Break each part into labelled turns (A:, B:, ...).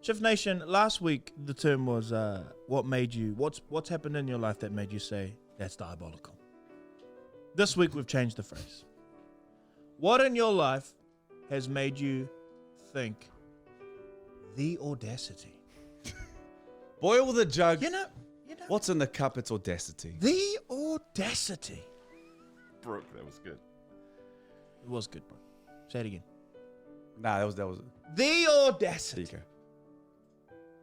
A: Chief Nation, last week the term was what's happened in your life that made you say, that's diabolical. This week we've changed the phrase. What in your life has made you think the audacity?
B: Boil the jug.
A: You know.
B: What's in the cup? It's audacity.
A: The audacity.
C: Brook, that was good.
A: It was good, bro. Say it again.
B: Nah, that was.
A: The audacity.
B: There you go.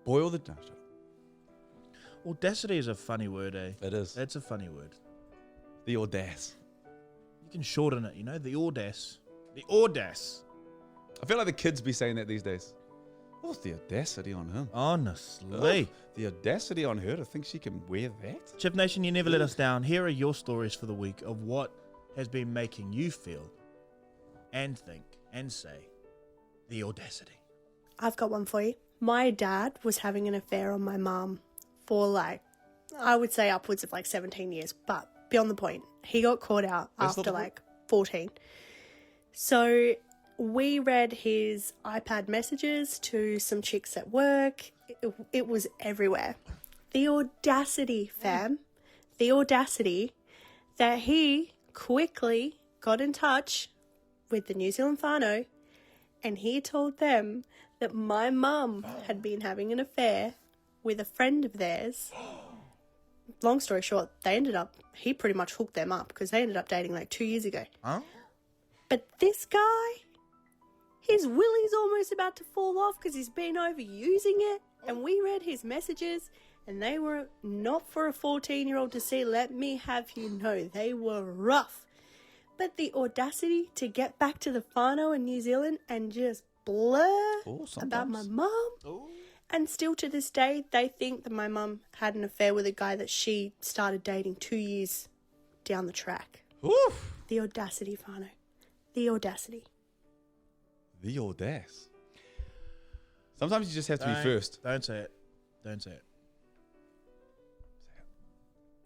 B: Boil the. No, shut up.
A: Audacity is a funny word, eh?
B: It is.
A: It's a funny word.
B: The audace.
A: You can shorten it, the audace. The audace.
B: I feel like the kids be saying that these days. What's the audacity on him?
A: Honestly.
B: The audacity on her to think she can wear that?
A: Chip Nation, you never let us down. Here are your stories for the week of what has been making you feel and think and say the audacity.
D: I've got one for you. My dad was having an affair on my mum for I would say upwards of 17 years, but beyond the point. He got caught out after 14. So we read his iPad messages to some chicks at work. It was everywhere. The audacity, fam. The audacity that he quickly got in touch with the New Zealand whānau and he told them that my mum had been having an affair with a friend of theirs. Long story short, he pretty much hooked them up because they ended up dating 2 years ago.
A: Huh?
D: But this guy, his willy's almost about to fall off because he's been overusing it. And we read his messages and they were not for a 14-year-old to see. Let me have you know, they were rough. But the audacity to get back to the whānau in New Zealand and just blur about my mum. And still to this day, they think that my mum had an affair with a guy that she started dating 2 years down the track.
B: Oof.
D: The audacity, whānau. The audacity.
B: The audace. Sometimes you just have to be first.
A: Don't say it. Don't say it.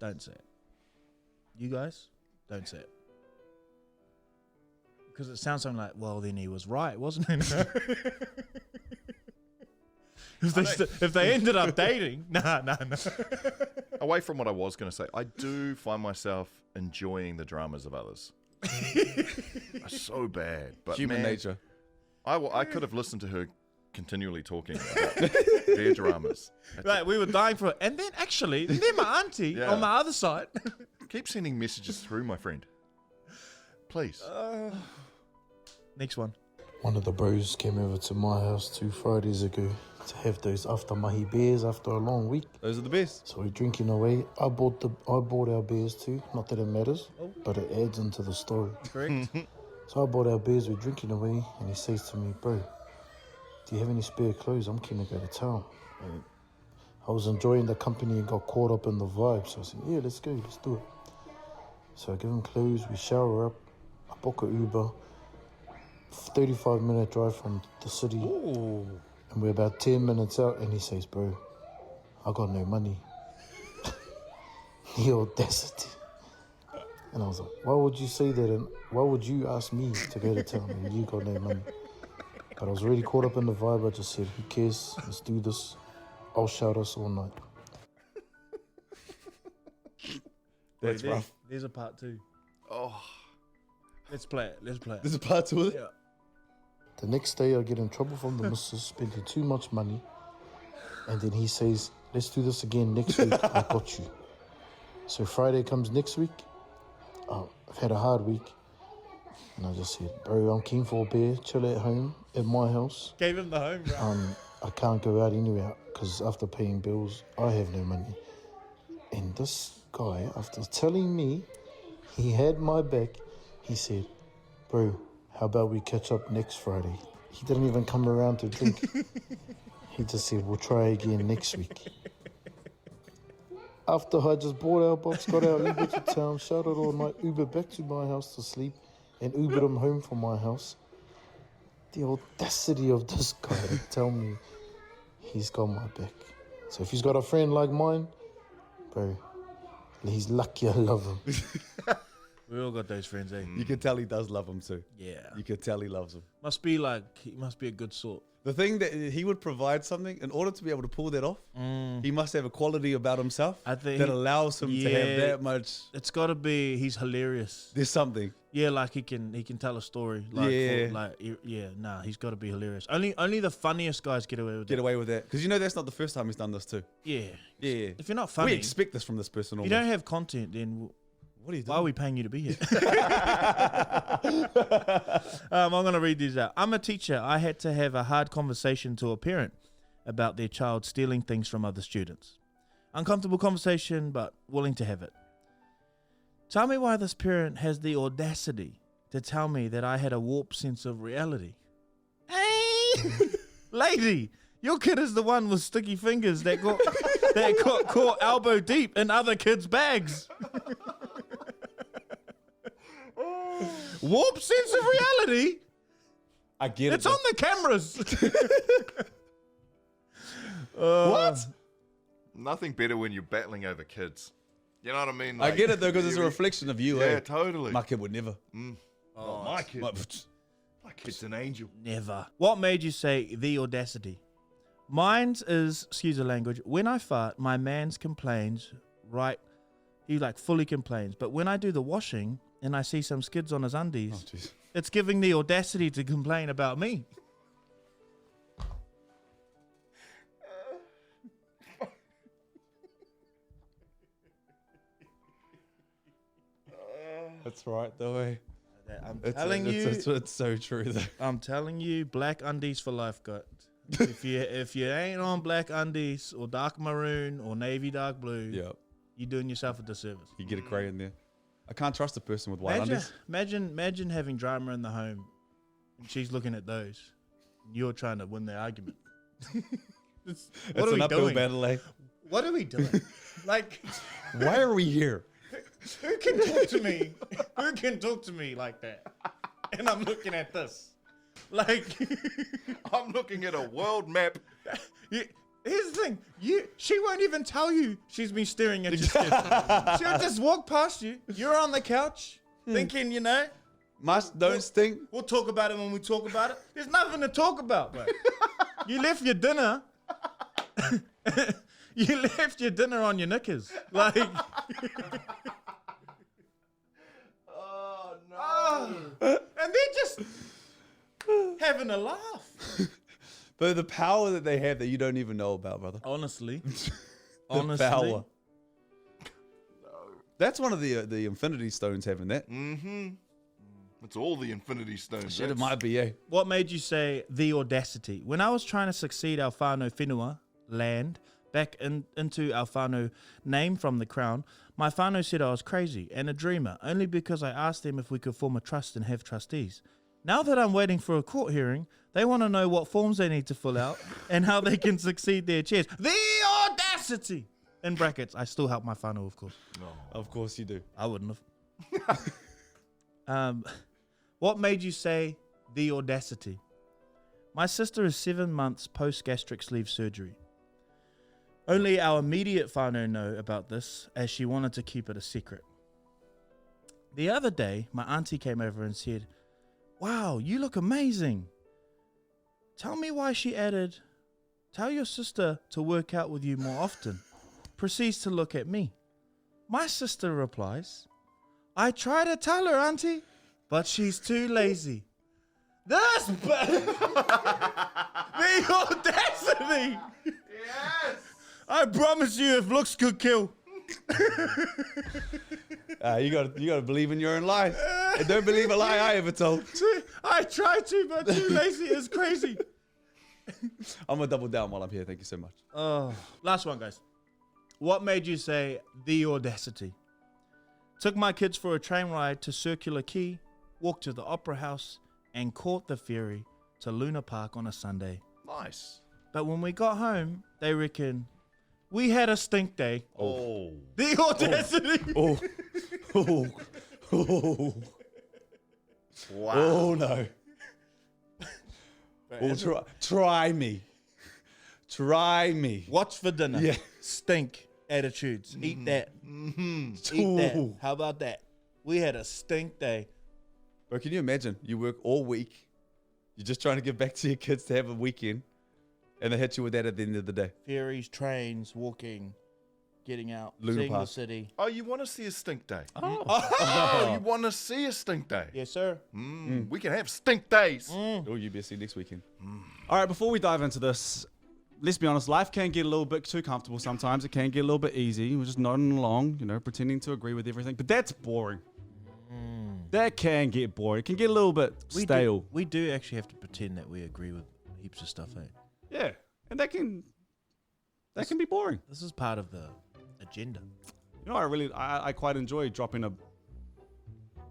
A: Don't say it. You guys, don't say it. Because it sounds something like, well, then he was right, wasn't he? If they ended up dating, nah.
C: Away from what I was going to say, I do find myself enjoying the dramas of others. So bad. But
B: Human nature.
C: I could have listened to her continually talking about their dramas.
A: Right, we were dying for it. And then actually, they're my auntie on my other side.
C: Keep sending messages through, my friend. Please.
A: Next one.
E: One of the bros came over to my house 2 Fridays ago to have those after mahi beers after a long week.
B: Those are the best.
E: So we're drinking away. I bought our beers too. Not that it matters, but it adds into the story.
A: Correct.
E: So I bought our beers, we're drinking away, and he says to me, bro, do you have any spare clothes? I'm keen to go to town. And I was enjoying the company and got caught up in the vibe. So I said, yeah, let's go, let's do it. So I give him clothes, we shower up, I book an Uber, 35-minute drive from the city.
A: Ooh.
E: And we're about 10 minutes out, and he says, bro, I got no money. The audacity. And I was like, why would you say that? And why would you ask me to go to town and you got no money? But I was already caught up in the vibe. I just said, who cares? Let's do this. I'll shout us all night.
B: That's
A: Wait,
B: rough.
A: There's a part 2.
C: Oh.
A: Let's play it.
B: There's a part 2 of it?
A: Yeah.
E: The next day I get in trouble from the missus, spending too much money. And then he says, let's do this again next week. I got you. So Friday comes next week. I've had a hard week. And I just said, bro, I'm keen for a beer. Chill at home, at my house.
A: Gave him the home run.
E: I can't go out anywhere because after paying bills, I have no money. And this guy, after telling me he had my back, he said, bro, how about we catch up next Friday? He didn't even come around to drink. He just said, we'll try again next week. After I just bought our box, got our Uber to town, shouted all night, Uber back to my house to sleep, and Ubered him home from my house. The audacity of this guy to tell me he's got my back. So if he's got a friend like mine, bro, he's lucky I love him.
A: We all got those friends, eh?
B: You can tell he does love him too.
A: Yeah.
B: You can tell he loves him.
A: He must be a good sort.
B: The thing that he would provide something in order to be able to pull that off, he must have a quality about himself
A: I think
B: that allows him to have that much.
A: It's got to be he's hilarious.
B: There's something.
A: Yeah, like he can tell a story. Like,
B: Yeah.
A: he's got to be hilarious. Only the funniest guys get away with
B: Get
A: it.
B: away with that. Because that's not the first time he's done this too.
A: Yeah.
B: Yeah.
A: If you're not funny,
B: We expect this from this person.
A: if you don't have content, then
B: What are you doing?
A: why are we paying you to be here? I'm going to read these out. I'm a teacher. I had to have a hard conversation to a parent about their child stealing things from other students. Uncomfortable conversation, but willing to have it. Tell me why this parent has the audacity to tell me that I had a warped sense of reality. Hey, lady, your kid is the one with sticky fingers that got caught elbow deep in other kids' bags. Warped sense of reality?
B: I get it.
A: It's on the cameras.
B: What?
C: Nothing better when you're battling over kids. You know what I mean?
B: I get it though, because it's a reflection of you.
C: Yeah,
B: eh?
C: totally.
B: My kid would never.
C: Oh, my kid. My kid's an angel.
A: Never. What made you say the audacity? Mine's is, excuse the language, when I fart, my man's complains, right? He like fully complains. But when I do the washing and I see some skids on his undies,
B: Oh, jeez.
A: it's giving the audacity to complain about me.
B: That's right though. Eh?
A: I'm
B: It's,
A: telling you,
B: it's so true though.
A: I'm telling you, black undies for life, guys. if you ain't on black undies or dark maroon or navy dark blue,
B: Yeah,
A: you're doing yourself a disservice.
B: you get a grey in there. I can't trust a person with white undies.
A: Imagine having drama in the home, and she's looking at those, and you're trying to win the argument.
B: It's
A: what are
B: an
A: we
B: uphill
A: doing?
B: battle, eh?
A: What are we doing? Like,
B: Why are we here?
A: who can talk to me? Who can talk to me like that? And I'm looking at this. Like,
C: I'm looking at a world map.
A: here's the thing. She won't even tell you she's been staring at your skin. She'll just walk past you. You're on the couch thinking,
B: Don't stink.
A: we'll talk about it when we talk about it. There's nothing to talk about, bro. You left your dinner. You left your dinner on your knickers. Like,
C: Oh, no.
A: and they're just having a laugh.
B: But the power that they have that you don't even know about, brother.
A: Honestly.
B: The power. That's one of the Infinity Stones having that.
C: It's all the Infinity Stones.
B: Shit, it might be, eh?
A: What made you say the audacity? When I was trying to succeed our whānau whenua land back into our whānau name from the crown, my whānau said I was crazy and a dreamer only because I asked them if we could form a trust and have trustees. Now that I'm waiting for a court hearing, they want to know what forms they need to fill out and how they can succeed their chairs. The audacity! In brackets, I still help my whānau, of course.
B: Of course you do.
A: I wouldn't have. What made you say the audacity? My sister is 7 months post-gastric sleeve surgery. Only our immediate whānau know about this, as she wanted to keep it a secret. The other day, my auntie came over and said, "Wow, you look amazing." Tell me why she added, "Tell your sister to work out with you more often." Proceeds to look at me. My sister replies, "I try to tell her, auntie, but she's too lazy." That's bad. The audacity.
C: Yes.
A: I promise you, if looks could kill.
B: You gotta believe in your own life. And don't believe a lie I ever told.
A: I try to, but too lazy is crazy.
B: I'm gonna double down while I'm here. Thank you so much.
A: Oh, last one, guys. What made you say the audacity? Took my kids for a train ride to Circular Quay, walked to the Opera House, and caught the ferry to Luna Park on a Sunday.
C: Nice.
A: But when we got home, they reckon we had a stink day.
C: Oh.
A: The audacity.
B: Oh, oh, oh,
C: Wow.
B: oh no. Oh, try me. Try me.
A: What's for dinner?
B: Yeah.
A: Stink attitudes. Eat that. Eat that. How about that? We had a stink day.
B: Bro, can you imagine? You work all week You're just trying to give back to your kids to have a weekend, and they hit you with that at the end of the day.
A: Ferries, trains, walking, getting out,
B: Luna
A: seeing
B: Park.
A: the city.
C: Oh, you want to see a stink day?
B: Oh.
C: Oh, you want to see a stink day?
A: Yes, sir.
C: We can have stink days.
B: Oh, you better see next weekend. All right, before we dive into this, let's be honest, life can get a little bit too comfortable sometimes. It can get a little bit easy. We're just nodding along, pretending to agree with everything. But that's boring. That can get boring. It can get a little bit stale.
A: We do actually have to pretend that we agree with heaps of stuff, eh?
B: Yeah, and that can be boring.
A: This is part of the agenda.
B: I quite enjoy dropping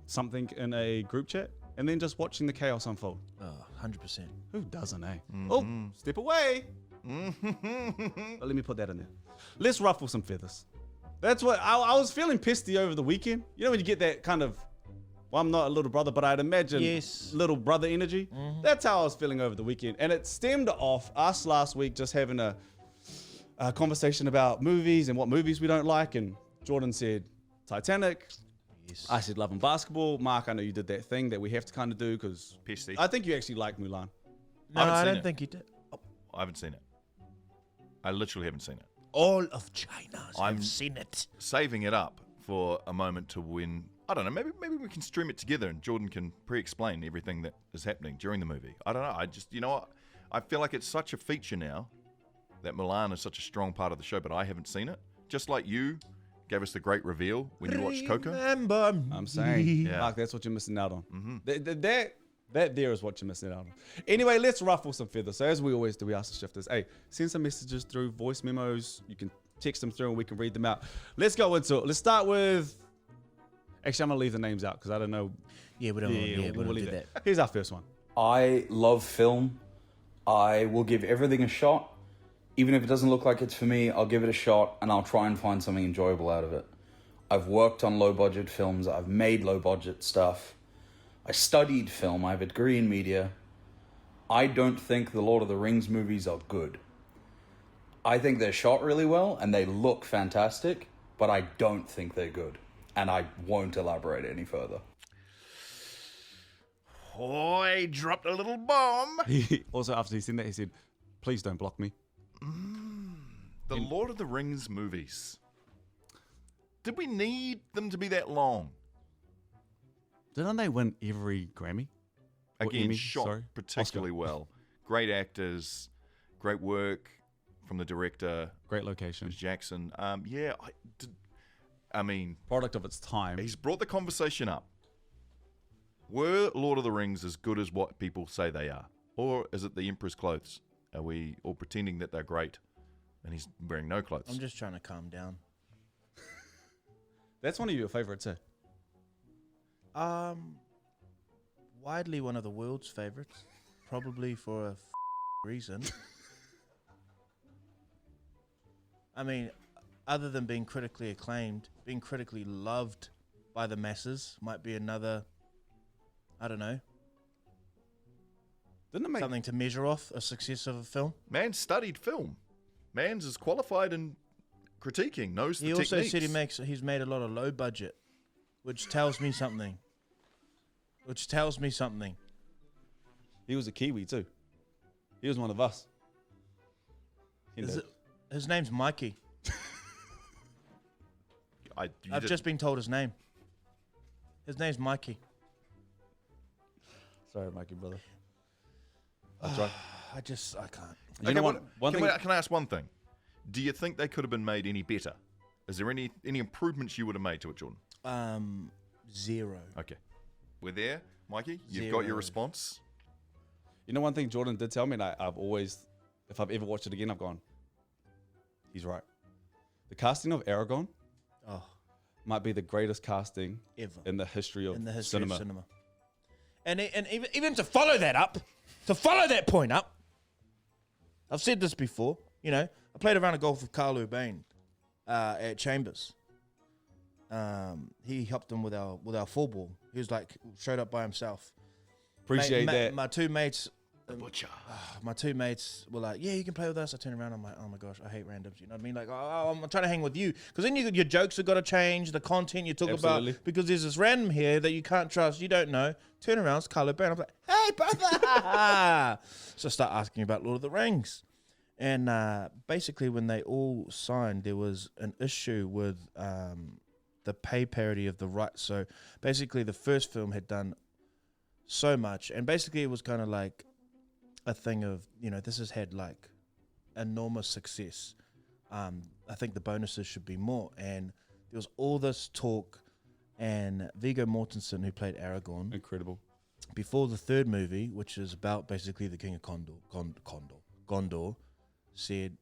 B: something in a group chat and then just watching the chaos unfold.
A: Oh, 100%.
B: Who doesn't, eh? Oh, step away. But let me put that in there. Let's ruffle some feathers. That's what I was feeling pissy over the weekend. You know when you get that kind of, well, I'm not a little brother, but I'd imagine little brother energy. That's how I was feeling over the weekend. And it stemmed off us last week just having a conversation about movies and what movies we don't like. And Jordan said Titanic.
A: Yes.
B: I said Love and Basketball. Mark, I know you did that thing that we have to kind of do because I think you actually like Mulan.
A: No, I don't think you did. Oh.
C: I haven't seen it. I literally haven't seen it.
A: All of China. I've seen it.
C: Saving it up for a moment to win. I don't know. Maybe we can stream it together and Jordan can pre-explain everything that is happening during the movie. I don't know. I just, what? I feel like it's such a feature now that Mulan is such a strong part of the show, but I haven't seen it. Just like you gave us the great reveal when you watched Coco.
A: Remember me.
B: I'm saying,
C: Yeah.
B: Mark, that's what you're missing out on. That there is what you're missing out on. Anyway, let's ruffle some feathers. So as we always do, we ask the shifters, hey, send some messages through, voice memos. You can text them through and we can read them out. Let's go into it. Let's start with... Actually, I'm going to leave the names out because I don't know.
A: Yeah, we don't
B: we'll
A: do
B: leave
A: that.
B: Here's our first one.
F: I love film. I will give everything a shot. Even if it doesn't look like it's for me, I'll give it a shot and I'll try and find something enjoyable out of it. I've worked on low-budget films. I've made low-budget stuff. I studied film. I have a degree in media. I don't think the Lord of the Rings movies are good. I think they're shot really well and they look fantastic, but I don't think they're good. And I won't elaborate any further.
C: Oh, he dropped a little bomb.
B: Also, after he said that, he said, please don't block me.
C: The Lord of the Rings movies. Did we need them to be that long?
B: Didn't they win every Grammy? Or
C: Again,
B: Emmy?
C: shot
B: Sorry.
C: particularly well. Great actors, great work from the director,
B: Great location.
C: Jackson. I mean,
B: Product of its time.
C: he's brought the conversation up. Were Lord of the Rings as good as what people say they are? Or is it the Emperor's clothes? Are we all pretending that they're great and he's wearing no clothes?
A: I'm just trying to calm down.
B: That's one of your favorites, eh?
A: Widely one of the world's favorites, probably for a reason. I mean, other than being critically acclaimed, being critically loved by the masses might be another, I don't know,
B: Didn't it make
A: something to measure off a success of a film.
C: Man studied film. Man's is qualified in critiquing, knows the
A: He
C: techniques.
A: also said he's made a lot of low budget, which tells me something.
B: He was a Kiwi too. He was one of us.
A: His name's Mikey. I've just been told his name. His name's Mikey.
B: Sorry, Mikey, brother. That's right.
A: I can't.
B: You know what?
C: Can I ask one thing? Do you think they could have been made any better? Is there any improvements you would have made to it, Jordan?
A: Zero.
C: Okay. We're there. Mikey, you've got your
A: Zero.
C: response.
B: You know one thing Jordan did tell me, and I've always, if I've ever watched it again, I've gone, he's right. The casting of Aragorn might be the greatest casting
A: Ever.
B: in the history of cinema.
A: And even to follow that point up, I've said this before, I played around a golf with Carl Urbain at Chambers. He helped him with our 4-ball. He was showed up by himself.
B: Appreciate that.
A: My two mates
C: Butcher.
A: my two mates were like, yeah, you can play with us. I turn around, I'm like, oh my gosh, I hate randoms. You know what I mean? Like, oh, I'm trying to hang with you. Because then your jokes have got to change, the content you talk
B: Absolutely.
A: about. Because there's this random here that you can't trust, you don't know. Turn around, it's Colour Band. I'm like, hey, brother. So I start asking about Lord of the Rings. And basically when they all signed, there was an issue with the pay parity of the rights. So basically the first film had done so much. And basically it was kind of like a thing of, you know, this has had like enormous success. I think the bonuses should be more. And there was all this talk, and Viggo Mortensen, who played Aragorn,
B: Incredible.
A: before the third movie, which is about basically the King of Gondor, said,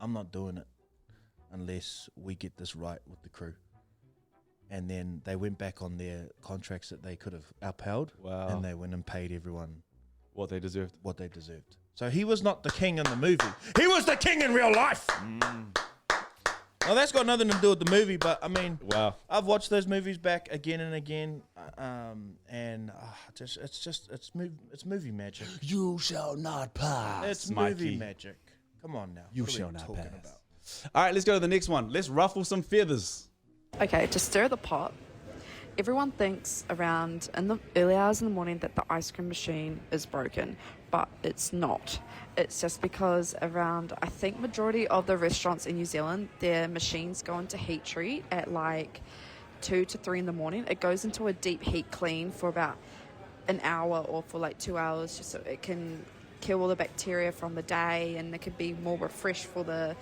A: I'm not doing it unless we get this right with the crew. And then they went back on their contracts that they could have upheld.
B: Wow.
A: And they went and paid everyone
B: What they deserved.
A: what they deserved. So he was not the king in the movie. He was the king in real life. Now that's got nothing to do with the movie, but I mean,
B: Wow.
A: I've watched those movies back again and again, and it's movie magic.
B: You shall not pass.
A: It's
B: Mikey.
A: movie magic. Come on now.
B: You
A: What are we
B: shall not
A: talking
B: pass.
A: about?
B: All right, let's go to the next one. Let's ruffle some feathers.
G: Okay, to stir the pot, everyone thinks around in the early hours in the morning that the ice cream machine is broken, but it's not. It's just because around, I think, majority of the restaurants in New Zealand, their machines go into heat treat at like 2 to 3 in the morning. It goes into a deep heat clean for about an hour or for like 2 hours, just so it can kill all the bacteria from the day, and it could be more refreshed for the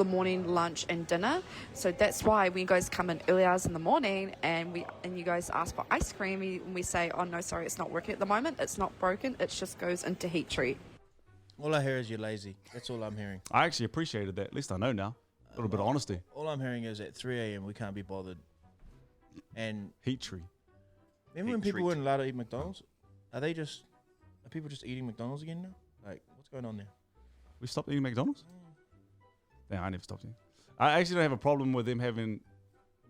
G: morning, lunch and dinner. So that's why when you guys come in early hours in the morning and you guys ask for ice cream, we say, oh no, sorry, it's not working at the moment, it's not broken, it just goes into heat treat.
A: All I hear is you're lazy. That's all I'm hearing.
B: I actually appreciated that. At least I know now. A little bit of honesty.
A: All I'm hearing is at 3 a.m. we can't be bothered. And
B: Heat tree.
A: remember when
C: Heat
A: people
C: treat.
A: weren't allowed to eat McDonald's? Are people just eating McDonald's again now? Like, what's going on there?
B: We stopped eating McDonald's? Yeah, I never stopped eating. I actually don't have a problem with them having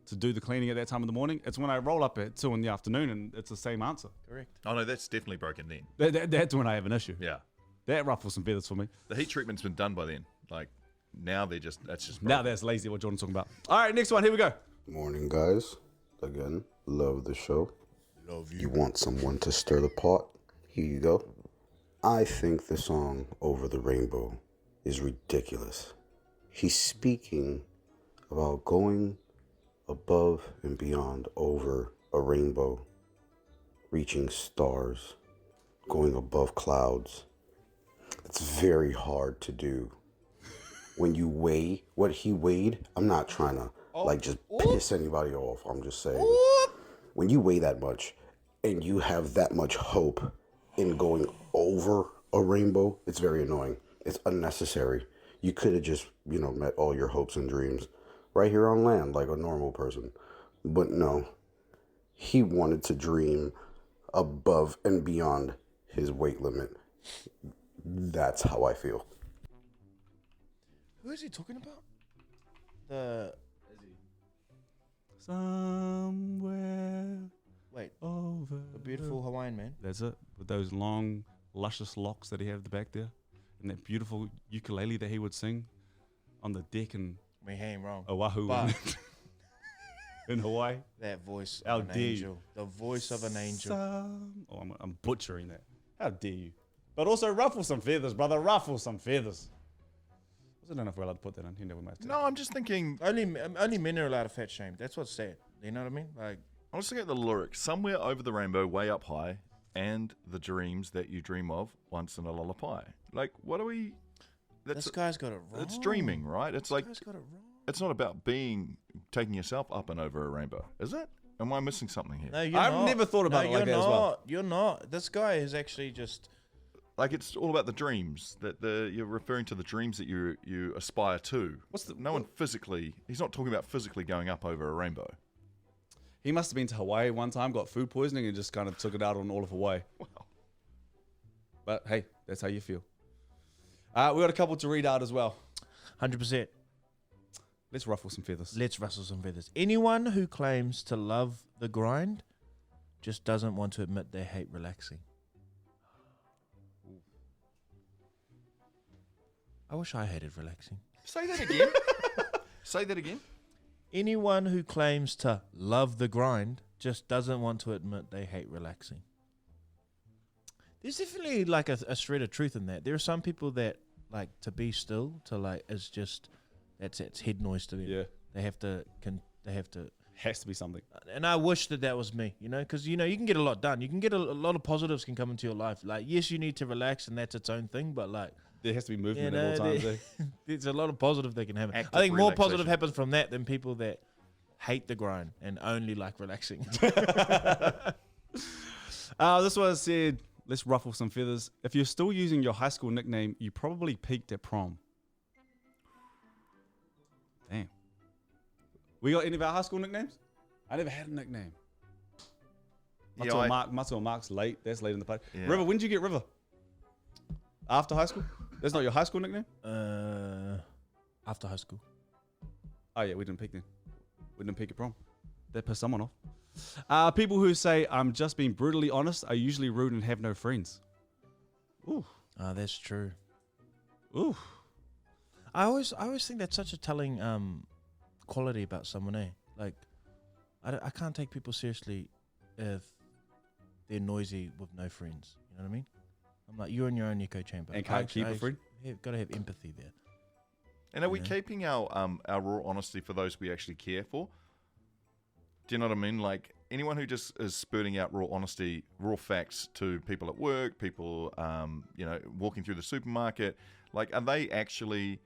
B: to do the cleaning at that time of the morning. It's when I roll up at 2 in the afternoon and it's the same answer.
A: Correct.
C: Oh no, that's definitely broken then.
B: That's when I have an issue.
C: Yeah,
B: That ruffles some feathers for me.
C: the heat treatment's been done by then. Like now that's just
B: Now
C: broken.
B: that's lazy, what Jordan's talking about. All right, next one. Here we go.
H: Morning, guys. Again, love the show.
A: Love
H: You want someone to stir the pot? Here you go. I think the song Over the Rainbow is ridiculous. He's speaking about going above and beyond over a rainbow, reaching stars, going above clouds. It's very hard to do. When you weigh what he weighed, I'm not trying to just piss anybody off. I'm just saying, when you weigh that much and you have that much hope in going over a rainbow, it's very annoying. It's unnecessary. You could have just, met all your hopes and dreams right here on land like a normal person. But no, he wanted to dream above and beyond his weight limit. That's how I feel.
A: Who is he talking about? The
B: Somewhere
A: wait,
B: over
A: the beautiful Hawaiian man.
B: That's it. With those long, luscious locks that he had at the back there. And that beautiful ukulele that he would sing on the deck in
A: I mean, he ain't wrong.
B: Oahu
A: But
B: in Hawaii.
A: that voice
B: How
A: of an
B: dare you.
A: angel. The voice of an angel.
B: I'm butchering that. How dare you? But also ruffle some feathers, brother. Ruffle some feathers. I don't know if we're allowed to put that in. He never made it.
C: No, I'm just thinking.
A: Only men are allowed to fat shame. That's what's sad. You know what I mean? Like,
C: I was looking at the lyrics. Somewhere over the rainbow, way up high, and the dreams that you dream of once in a lullaby. Like, what are we?
A: this guy's got it wrong.
C: It's dreaming, right? It's like
A: This guy's got it wrong.
C: it's not about taking yourself up and over a rainbow, is it? Am I missing something here?
A: No, you're
B: I've
A: not.
B: never thought about
A: No,
B: it like
A: you're
B: that as well.
A: not. You're not. This guy is actually just.
C: Like it's all about the dreams that you're referring to the dreams that you aspire to. One physically? He's not talking about physically going up over a rainbow.
B: He must have been to Hawaii one time, got food poisoning, and just kind of took it out on all of Hawaii.
C: Wow.
B: But hey, that's how you feel. We got a couple to read out as well.
A: 100%.
B: Let's ruffle some feathers.
A: Let's rustle some feathers. Anyone who claims to love the grind, just doesn't want to admit they hate relaxing. I wish I hated relaxing.
C: Say that again. Say that again.
A: Anyone who claims to love the grind just doesn't want to admit they hate relaxing. There's definitely like a shred of truth in that. There are some people that like to be still, to like, is just, it's head noise to them.
B: Yeah.
A: They have to.
B: Has to be something.
A: And I wish that was me, because you can get a lot done. You can get a lot of positives can come into your life. Like, yes, you need to relax, and that's its own thing. But like,
B: there has to be movement at all times.
A: There's a lot of positive that can happen.
C: Active
A: I think more
C: relaxation.
A: positive happens from that than people that hate the grind and only like relaxing.
B: This one said, let's ruffle some feathers. If you're still using your high school nickname, you probably peaked at prom. Damn. We got any of our high school nicknames? I never had a nickname. Matzo Mark's late. That's late in the party.
C: Yeah.
B: River, when did you get River? After high school? That's not your high school nickname?
A: After high school.
B: Oh, yeah, we didn't peak then. We didn't peak at prom. That pissed someone off. People who say, I'm just being brutally honest, are usually rude and have no friends. Ooh.
A: That's true.
B: Ooh.
A: I always think that's such a telling quality about someone, eh? Like, I can't take people seriously if they're noisy with no friends. You know what I mean? I'm like, you're in your own echo chamber.
B: And can't keep a friend?
A: Got to have empathy there.
C: And are we keeping our raw honesty for those we actually care for? Do you know what I mean? Like, anyone who just is spurting out raw honesty, raw facts to people at work, people, walking through the supermarket, like, are they actually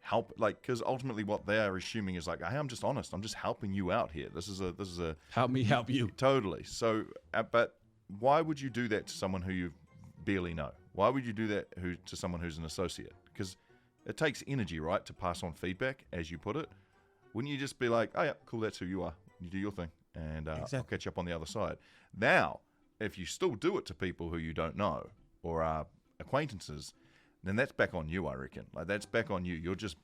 C: help? Like, because ultimately what they are assuming is like, hey, I'm just honest. I'm just helping you out here. This is a
B: help me help you.
C: Totally. So, but why would you do that to someone who you barely know? Why would you do that to someone who's an associate? Because it takes energy, right, to pass on feedback, as you put it. Wouldn't you just be like, oh, yeah, cool, that's who you are. You do your thing, and I'll catch you up on the other side. Now, if you still do it to people who you don't know or are acquaintances, then that's back on you, I reckon. Like, that's back on you. You're just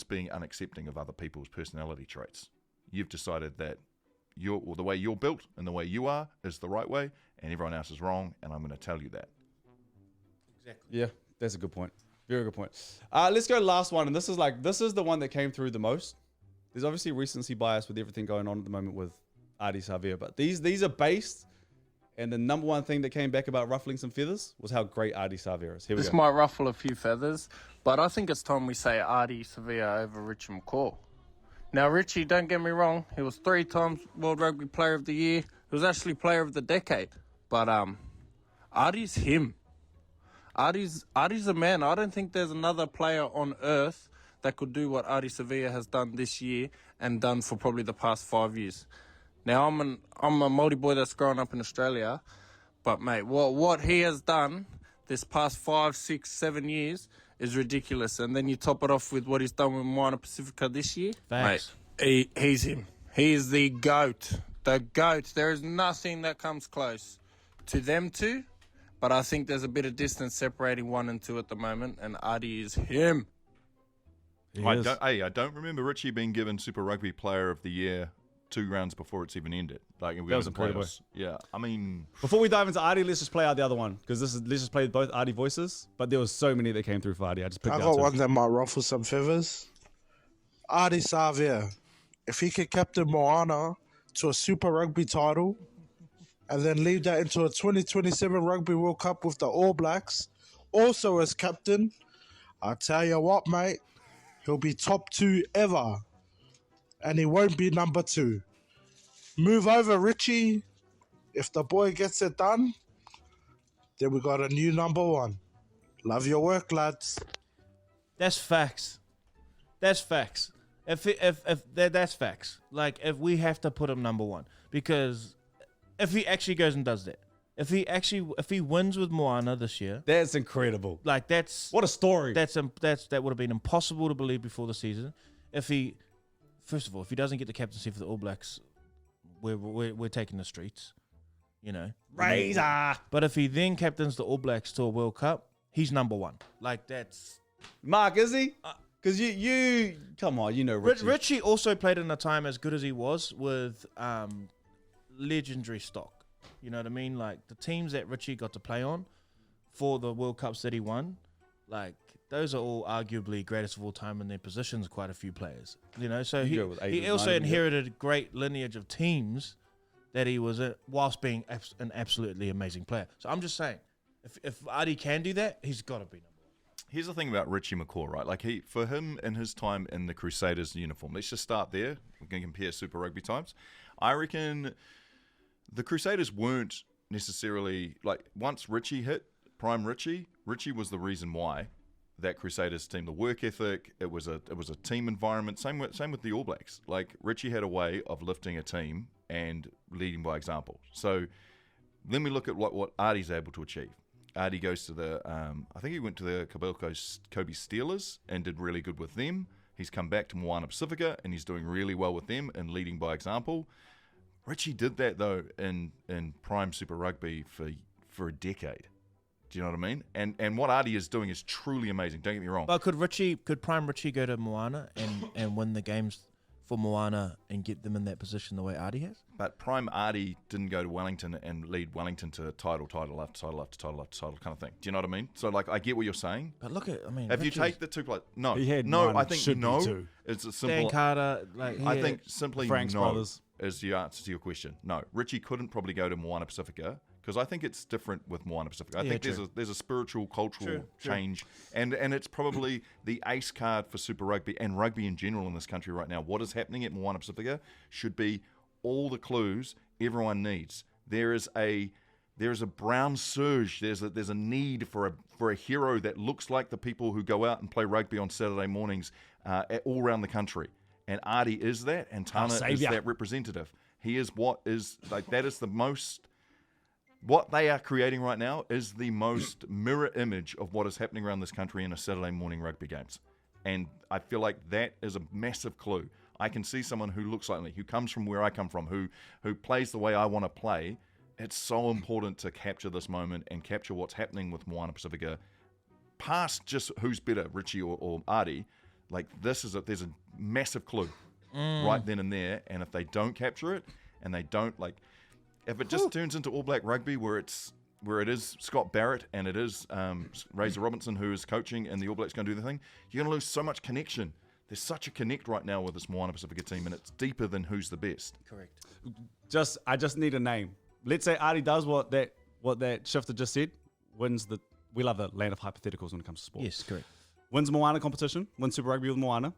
C: being unaccepting of other people's personality traits. You've decided that the way you're built and the way you are is the right way, and everyone else is wrong, and I'm going to tell you that.
A: Exactly.
B: Yeah, that's a good point. Very good point. Let's go last one, and this is the one that came through the most. There's obviously recency bias with everything going on at the moment with Adi Savia, but these are based, and the number one thing that came back about ruffling some feathers was how great Adi Savia is. Here we go.
I: This might ruffle a few feathers, but I think it's time we say Adi Savia over Richie McCaw. Now, Richie, don't get me wrong, he was 3 times World Rugby Player of the Year. He was actually Player of the Decade, but Adi's him. Adi's a man. I don't think there's another player on earth that could do what Adi Savia has done this year and done for probably the past 5 years. Now, I'm a Māori boy that's grown up in Australia, but mate, what he has done this past 5, 6, 7 years is ridiculous. And then you top it off with what he's done with Moana Pacifica this year.
A: Thanks.
I: Mate, he's him. He is the GOAT. The GOAT. There is nothing that comes close to them two, but I think there's a bit of distance separating 1 and 2 at the moment, and Adi is him.
C: I don't remember Richie being given Super Rugby Player of the Year 2 rounds before it's even ended. Like, that
B: was incredible.
C: Yeah, I mean,
B: Before we dive into Adi, let's just play out the other one, because let's just play both Adi voices. But there was so many that came through for Adi. I just picked
E: I
B: out
E: got
B: 2.
E: one that might ruffle some feathers. Adi Savia. If he could captain Moana to a Super Rugby title and then lead that into a 2027 Rugby World Cup with the All Blacks, also as captain, I tell you what, mate, he'll be top 2 ever. And he won't be number 2. Move over, Richie. If the boy gets it done, then we got a new number 1. Love your work, lads.
A: That's facts. That's facts. That's facts. Like, if we have to put him number 1, because if he actually goes and does that, if he wins with Moana this year,
B: That's incredible.
A: like that's
B: What a story.
A: that would have been impossible to believe before the season. First of all, if he doesn't get the captaincy for the All Blacks, we're taking the streets,
B: Razor.
A: But if he then captains the All Blacks to a World Cup, he's number 1. Like, that's
B: Mark, is he? Because you come on, you know Richie.
A: Richie also played in a time as good as he was with legendary stock. You know what I mean? Like, the teams that Richie got to play on for the World Cups that he won, like, those are all arguably greatest of all time in their positions. Quite a few players, you know. So
B: You go with eight
A: he
B: or
A: also
B: nine, yeah.
A: inherited a great lineage of teams that he was in, whilst being an absolutely amazing player. So I'm just saying, if Adi can do that, he's got to be number one.
C: Here's the thing about Richie McCaw, right? Like for him in his time in the Crusaders uniform, let's just start there. We're going to compare Super Rugby times. I reckon the Crusaders weren't necessarily like once Richie hit prime Richie was the reason why that Crusaders team, the work ethic, it was a team environment. Same with the All Blacks. Like Richie had a way of lifting a team and leading by example. So then we look at what Artie's able to achieve. Artie goes to the, I think he went to the Kobe Steelers and did really good with them. He's come back to Moana Pacifica and he's doing really well with them and leading by example. Richie did that though in prime Super Rugby for a decade. Do you know what I mean? And what Artie is doing is truly amazing. Don't get me wrong.
A: But could prime Richie go to Moana and win the games for Moana and get them in that position the way Artie has?
C: But prime Artie didn't go to Wellington and lead Wellington to title after title kind of thing. Do you know what I mean? So like I get what you're saying.
A: But look at, I mean,
C: if you take the two players, no,
B: He had
C: no,
B: one,
C: I think
B: should be
C: no.
B: two.
C: It's a
A: Dan
C: simple.
A: Carter, like
C: I think simply
B: Frank's
C: no
B: brothers.
C: is the answer to your question. No, Richie couldn't probably go to Moana Pacifica because I think it's different with Moana Pacifica. I think there's a spiritual, cultural change, and it's probably the ace card for Super Rugby and rugby in general in this country right now. What is happening at Moana Pacifica should be all the clues everyone needs. There is a brown surge. There's a need for a hero that looks like the people who go out and play rugby on Saturday mornings all around the country. And Artie is that, and Tana is that representative. He is that is the most. What they are creating right now is the most mirror image of what is happening around this country in a Saturday morning rugby games. And I feel like that is a massive clue. I can see someone who looks like me, who comes from where I come from, who plays the way I want to play. It's so important to capture this moment and capture what's happening with Moana Pacifica, past just who's better, Richie or Artie. Like there's a massive clue right then and there. And if they don't capture it, and they don't if it just turns into All Black rugby where it is Scott Barrett and it is Razor Robinson who is coaching and the All Blacks going to do the thing, you're going to lose so much connection. There's such a connect right now with this Moana Pacifica team, and it's deeper than who's the best.
A: Correct.
B: I just need a name. Let's say Artie does what that shifter just said. Wins we love the land of hypotheticals when it comes to sport.
A: Yes, correct.
B: Wins Moana competition, wins Super Rugby with Moana,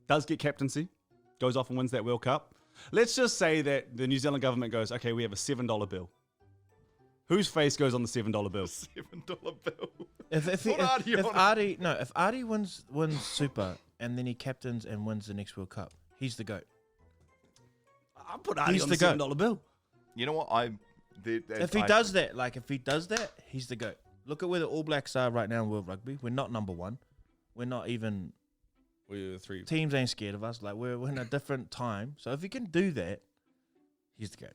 B: does get captaincy, goes off and wins that World Cup. Let's just say that the New Zealand government goes, okay, we have a $7 bill. Whose face goes on the $7 bill?
C: $7 bill.
A: If Artie wins Super and then he captains and wins the next World Cup, he's the GOAT.
B: I'll put Artie on the $7 bill.
C: You know what?
A: If he does that, he's the GOAT. Look at where the All Blacks are right now in World Rugby. We're not number one. We're not even.
B: We're three.
A: Teams ain't scared of us. Like we're in a different time. So if he can do that, he's the GOAT.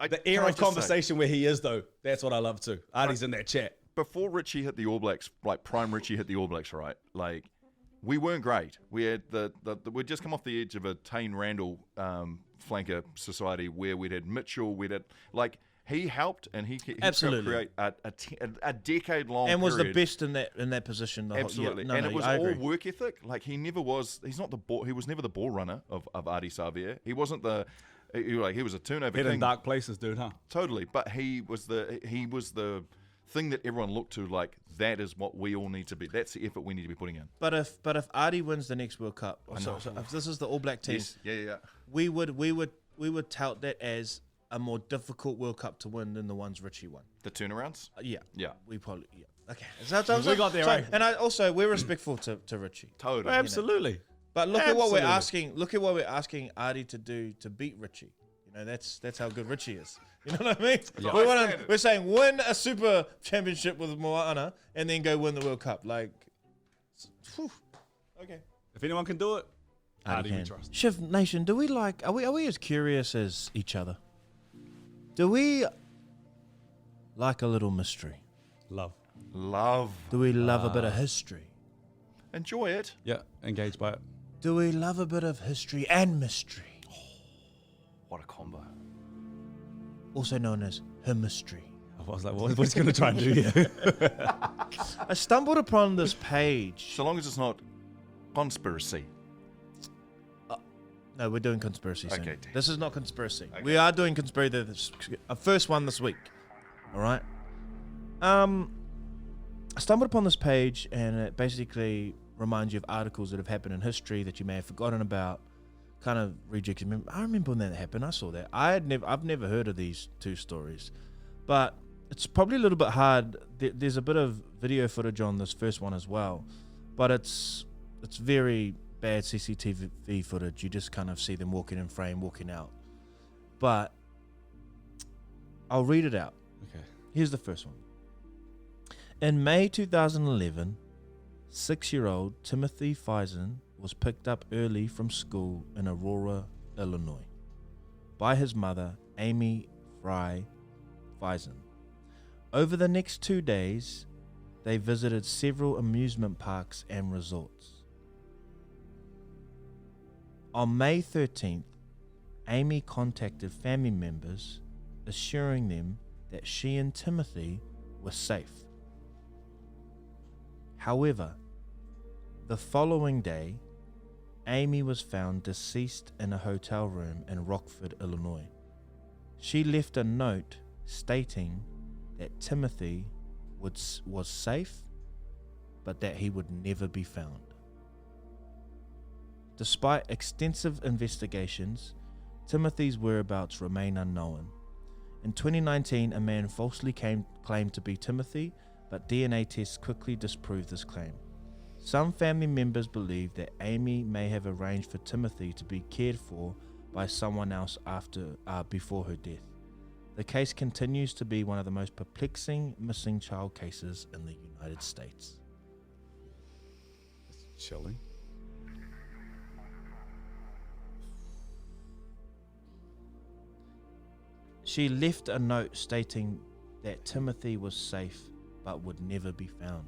B: The era of conversation where he is though, that's what I love too. Artie's in that chat.
C: Before Richie hit the All Blacks, like prime Richie hit the All Blacks, right? Like we weren't great. We had we'd just come off the edge of a Tane Randall flanker society where we'd had Mitchell, we'd had he helped and he
A: absolutely
C: helped create a decade-long
A: and was
C: period.
A: the best in that position.
C: Absolutely, it was all work ethic. Like he never was. He's not the ball. He was never the ball runner of Ardie Savea. He wasn't the. He was a turnover
B: king.
C: In
B: dark places, dude, huh?
C: Totally, but he was the thing that everyone looked to. Like that is what we all need to be. That's the effort we need to be putting in.
A: But if Ardie wins the next World Cup, so if this is the All Black team,
C: yes, yeah,
A: we would tout that as a more difficult World Cup to win than the ones Richie won.
C: The turnarounds?
A: Yeah.
C: We
A: probably, Okay. So
B: we got there, right?
A: And we're respectful to Richie.
C: Totally.
B: Absolutely.
A: But look at what we're asking. Look at what we're asking Ardie to do to beat Richie. You know, that's how good Richie is. You know what I mean? Yeah. We're saying win a Super Championship with Moana and then go win the World Cup. Okay.
B: If anyone can do it, Ardie we trust.
A: Shiv Nation, are we as curious as each other? Do we like a little mystery?
B: Love.
A: Do we love a bit of history?
C: Enjoy it.
B: Yeah, engaged by it.
A: Do we love a bit of history and mystery?
C: What a combo.
A: Also known as her mystery.
B: I was like, what's he going to try and do here?
A: I stumbled upon this page.
C: So long as it's not conspiracy.
A: No, we're doing conspiracy soon.
C: Okay.
A: This is not conspiracy.
C: Okay.
A: We are doing conspiracy. A first one this week. All right. I stumbled upon this page, and it basically reminds you of articles that have happened in history that you may have forgotten about. Kind of rejects. I remember when that happened. I saw that. I've never heard of these two stories, but it's probably a little bit hard. There's a bit of video footage on this first one as well, but it's very bad CCTV footage. You just kind of see them walking in frame, walking out. But I'll read it out.
B: Okay.
A: Here's the first one. In May 2011, 6-year-old Timothy Faison was picked up early from school in Aurora, Illinois, by his mother, Amy Fry Faison. Over the next 2 days, they visited several amusement parks and resorts. On May 13th, Amy contacted family members, assuring them that she and Timothy were safe. However, the following day, Amy was found deceased in a hotel room in Rockford, Illinois. She left a note stating that Timothy was safe, but that he would never be found. Despite extensive investigations, Timothy's whereabouts remain unknown. In 2019, a man falsely claimed to be Timothy, but DNA tests quickly disproved this claim. Some family members believe that Amy may have arranged for Timothy to be cared for by someone else before her death. The case continues to be one of the most perplexing missing child cases in the United States.
B: Chilling.
A: She left a note stating that Timothy was safe but would never be found.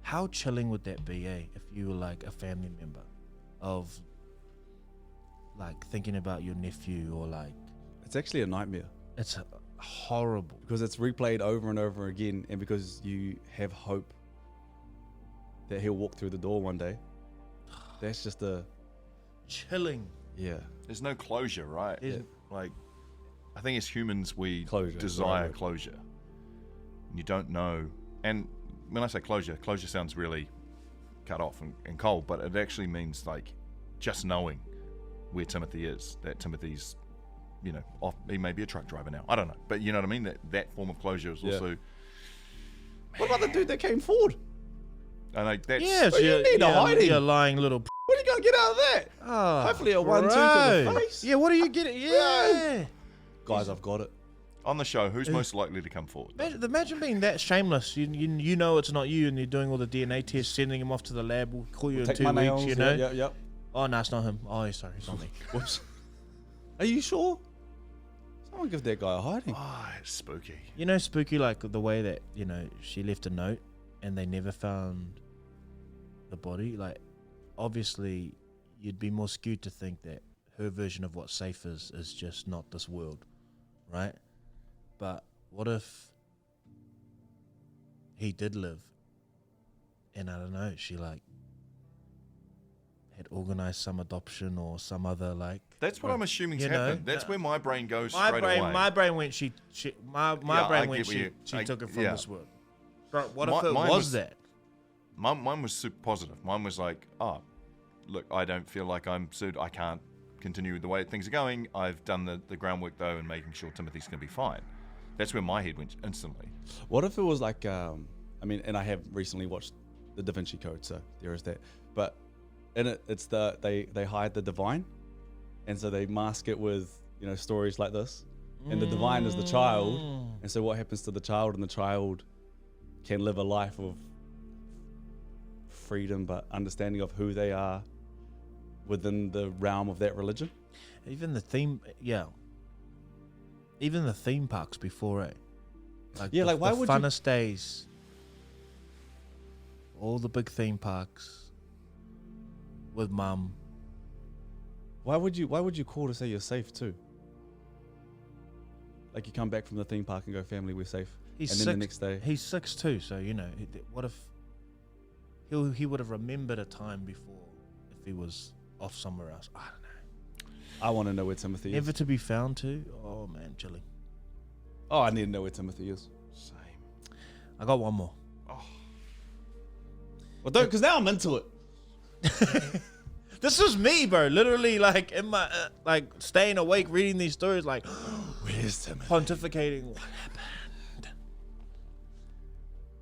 A: How chilling would that be, if you were like a family member of like thinking about your nephew or like...
B: It's actually a nightmare.
A: It's horrible.
B: Because it's replayed over and over again, and because you have hope that he'll walk through the door one day. That's just a...
A: Chilling.
B: Yeah.
C: There's no closure, right?
A: Yeah.
C: Like, I think as humans we
B: Closure,
C: desire
B: right.
C: closure. And you don't know. And when I say closure sounds really cut off and cold, but it actually means like just knowing where Timothy is. That Timothy's, off. He may be a truck driver now. I don't know, but you know what I mean. That form of closure is also.
B: What about the dude that came forward?
C: And like that's
B: so you need to hide him.
A: You lying little.
B: What are you gonna get out of that?
A: Oh,
B: Hopefully a 1-2 to the face.
A: Yeah. What are you getting? Yeah.
B: Guys, I've got it.
C: on the show. Who's most likely to come forward?
A: Imagine being that shameless. You know it's not you, and you're doing all the DNA tests, sending him off to the lab. We'll call you in
B: Take
A: 2
B: my
A: weeks.
B: nails,
A: You know.
B: Yep.
A: Oh no, it's not him. Oh, sorry, it's not me.
B: Whoops. Are you sure? Someone give that guy a hiding.
C: Oh, it's spooky.
A: You know, spooky, like the way that she left a note, and they never found the body. Like, obviously, you'd be more skewed to think that her version of what safe is just not this world, right? But what if he did live, and I don't know, she had organized some adoption or some other
C: That's what I'm assuming's
A: you know,
C: happened. That's where my brain goes
A: my
C: straight
A: brain,
C: away.
A: My brain went she
C: I
A: took it from
C: yeah.
A: this world. But what
C: Mi-
A: if it
C: mine
A: was
C: was-
A: that?
C: Mine was super positive. Mine was like, look, I don't feel like I'm sued. I can't continue the way things are going. I've done the groundwork though, and making sure Timothy's going to be fine. That's where my head went instantly.
B: What if it was like, and I have recently watched the Da Vinci Code, so there is that. But in it, it's they hide the divine, and so they mask it with stories like this, and the divine is the child, and so what happens to the child, and the child can live a life of freedom, but understanding of who they are within the realm of that religion.
A: Even the theme, Even the theme parks before it.
B: Why would you...
A: funnest days. All the big theme parks with mum.
B: Why would you call to say you're safe too? Like you come back from the theme park and go, family, we're safe. then the next day.
A: He's 6'2", so what if he would have remembered a time before if he was off somewhere else? I don't know.
B: I want to know where Timothy is.
A: Never to be found too. Oh man, chilling.
B: Oh, I need to know where Timothy is.
C: Same.
A: I got one more.
B: Well, don't, because now I'm into it.
A: This was me, bro. Literally, like in my staying awake, reading these stories, like
B: Where's Timothy?
A: pontificating. What happened?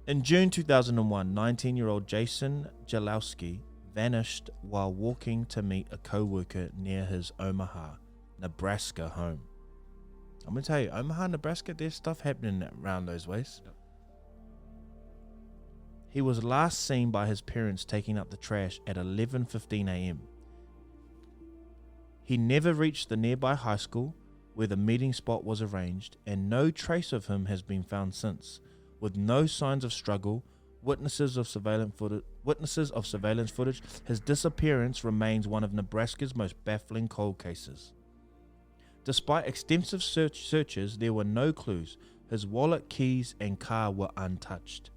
A: In June 2001, 19-year-old Jason Jalowski vanished while walking to meet a co-worker near his Omaha, Nebraska home. I'm gonna tell you, Omaha, Nebraska, there's stuff happening around those ways.
B: Yep.
A: He was last seen by his parents taking up the trash at 11:15 a.m. He never reached the nearby high school where the meeting spot was arranged, and no trace of him has been found since. With no signs of struggle, witnesses of surveillance footage, his disappearance remains one of Nebraska's most baffling cold cases. Despite extensive searches, there were no clues. His wallet, keys, and car were untouched.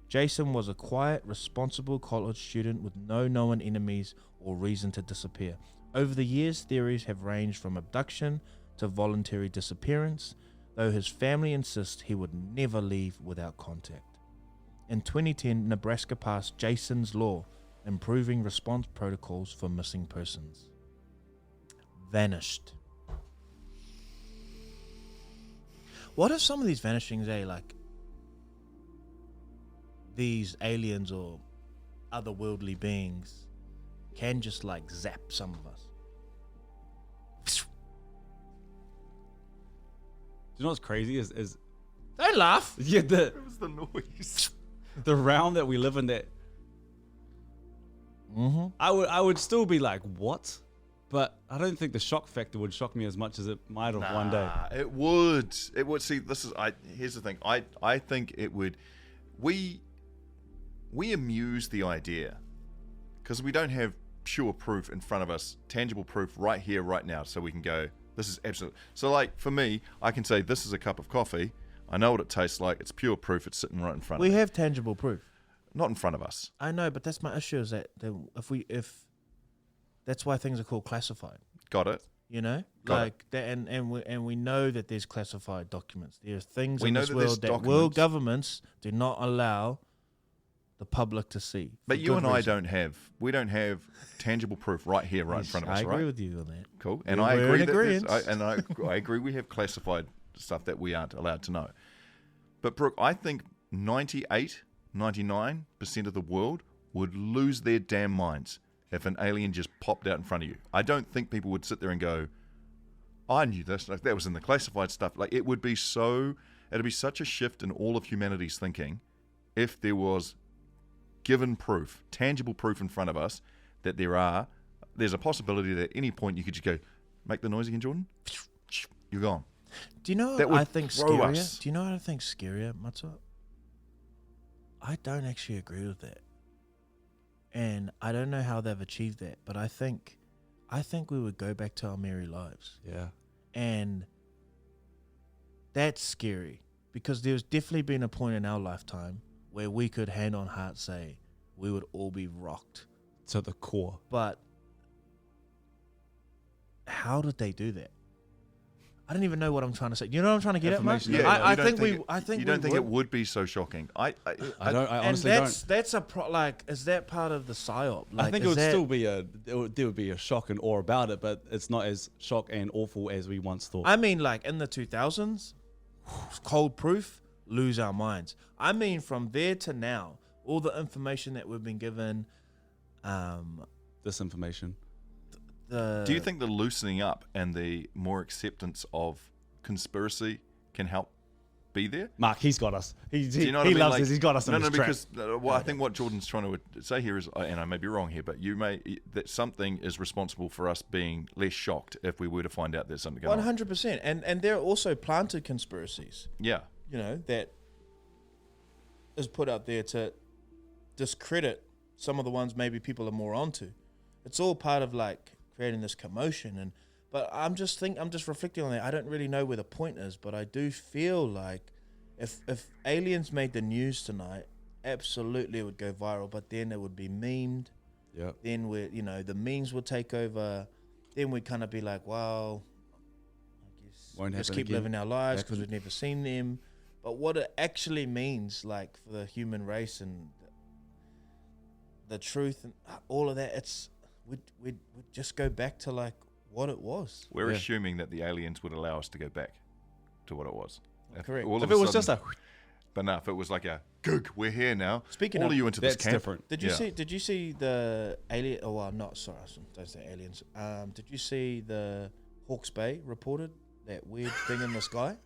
A: Jason was a quiet, responsible college student with no known enemies or reason to disappear. Over the years, theories have ranged from abduction to voluntary disappearance, though his family insists he would never leave without contact. In 2010, Nebraska passed Jason's Law, improving response protocols for missing persons. Vanished. What if some of these vanishings, like these aliens or otherworldly beings can just like zap some of us?
B: Do you know what's crazy is
A: Don't laugh.
B: yeah,
C: What was the noise?
B: the realm that we live in, that
A: Mm-hmm.
B: I would still be like, what? But I don't think the shock factor would shock me as much as it might have one day.
C: It would. It would. See, here's the thing. I think it would. We amuse the idea because we don't have pure proof in front of us, tangible proof right here, right now, so we can go, this is absolute. So like for me, I can say this is a cup of coffee. I know what it tastes like. It's pure proof. It's sitting right in front of me.
A: We have tangible proof.
C: Not in front of us.
A: I know, but that's my issue. Is that if that's why things are called classified.
C: Got it.
A: You know,
C: Got
A: like that, and we know that there's classified documents. There's things
C: We
A: in
C: know
A: this
C: that there's
A: world that
C: documents.
A: world governments do not allow the public to see.
C: But
A: for
C: you
A: good
C: and I
A: reason.
C: we don't have tangible proof right here, right in front of us,
A: I agree
C: right?
A: with you on that.
C: Cool. And
A: We're
C: I agree
A: in
C: that
A: agreeance.
C: I agree we have classified stuff that we aren't allowed to know. But Brooke, I think 99% of the world would lose their damn minds if an alien just popped out in front of you. I don't think people would sit there and go, I knew this, like that was in the classified stuff. Like it'd be such a shift in all of humanity's thinking if there was given proof, tangible proof in front of us that there's a possibility that at any point you could just go, make the noise again, Jordan. You're gone.
A: Do you know
C: That
A: what
C: would
A: I think
C: throw
A: scarier?
C: us.
A: Do you know what I think scarier, Matsua? I don't actually agree with that. And I don't know how they've achieved that, but I think we would go back to our merry lives.
B: Yeah.
A: And that's scary because there's definitely been a point in our lifetime where we could hand on heart say we would all be rocked.
B: To the core.
A: But how did they do that? I don't even know what I'm trying to say. You know what I'm trying to get at, Mark?
B: Information,
A: I
C: you don't
A: think
C: you don't
A: we
C: think it
A: would.
C: would be so shocking. I
B: honestly don't.
A: That's is that part of the psyop? Like,
B: I think it would still be there would be a shock and awe about it, but it's not as shock and awful as we once thought.
A: I mean, like in the 2000s, cold proof, lose our minds. I mean, from there to now, all the information that we've been given,
B: This information.
C: do you think the loosening up and the more acceptance of conspiracy can help be there?
B: Mark, he's got us.
C: Do you know what I mean?
B: loves
C: Like,
B: us. He's got us in his trap.
C: because I think what Jordan's trying to say here is, and I may be wrong here, but that something is responsible for us being less shocked if we were to find out there's something going on.
A: 100%. And there are also planted conspiracies,
C: Yeah.
A: you know, that is put out there to discredit some of the ones maybe people are more onto. It's all part of like creating this commotion, but I'm just reflecting on that. I don't really know where the point is, but I do feel like If aliens made the news tonight, absolutely it would go viral. But then it would be memed.
B: Yeah.
A: Then the memes would take over. Then we'd kind of be like, well, I guess
B: Won't
A: just
B: happen
A: keep
B: again.
A: living our lives because we've never seen them. But what it actually means, like for the human race and the truth and all of that, we'd just go back to like what it was.
C: We're assuming that the aliens would allow us to go back to what it was.
A: Correct.
B: If it was just a...
C: But no, if it was like a goog, we're here now.
A: Speaking
C: all
A: of-
C: of you into this
B: That's
C: camp.
B: different.
A: Did you see the alien? Oh, well, not sorry, don't say aliens. Did you see the Hawke's Bay reported that weird thing in the sky?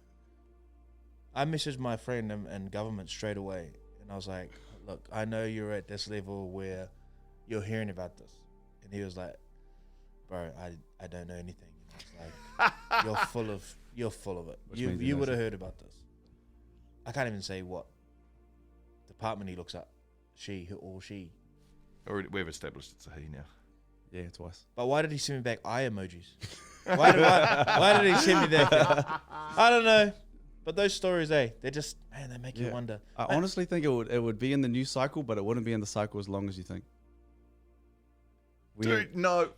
A: I messaged my friend in government straight away, and I was like, "Look, I know you're at this level where you're hearing about this," and he was like, "Bro, I don't know anything." And I was like, "You're full of it.
B: Which means he
A: You
B: knows
A: would have
B: it.
A: heard about this." I can't even say what department he looks up. She.
C: Or we've established it's a he now.
B: Yeah, twice.
A: But why did he send me back eye emojis? why did he send me that? I don't know. But those stories, they just, man, they make you wonder.
B: I honestly think it would be in the news cycle, but it wouldn't be in the cycle as long as you think.
C: Dude, no.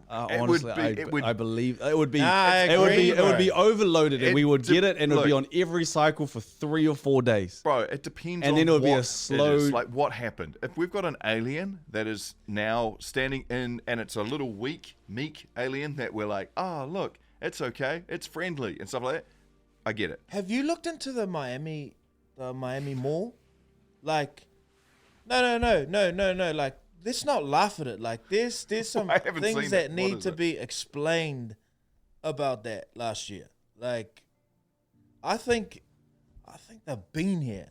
B: Honestly, I believe it would be.
A: I
B: it would be.
A: agree,
B: It would be
A: bro.
B: overloaded, and we would get it, and it would be
C: look.
B: on every cycle for 3 or 4 days.
C: Bro, it depends
B: And
C: on
B: then it would be a
C: what
B: slow-
C: it is. Like what happened. If we've got an alien that is now standing in, and it's a little weak, meek alien that we're like, oh, look, it's okay, it's friendly, and stuff like that, I get it.
A: Have you looked into the Miami Mall? Like, no. Like, let's not laugh at it. Like, there's some
C: I haven't
A: things
C: seen
A: that
C: it. What
A: need
C: is
A: to
C: it?
A: be explained about that last year. Like, I think they've been here.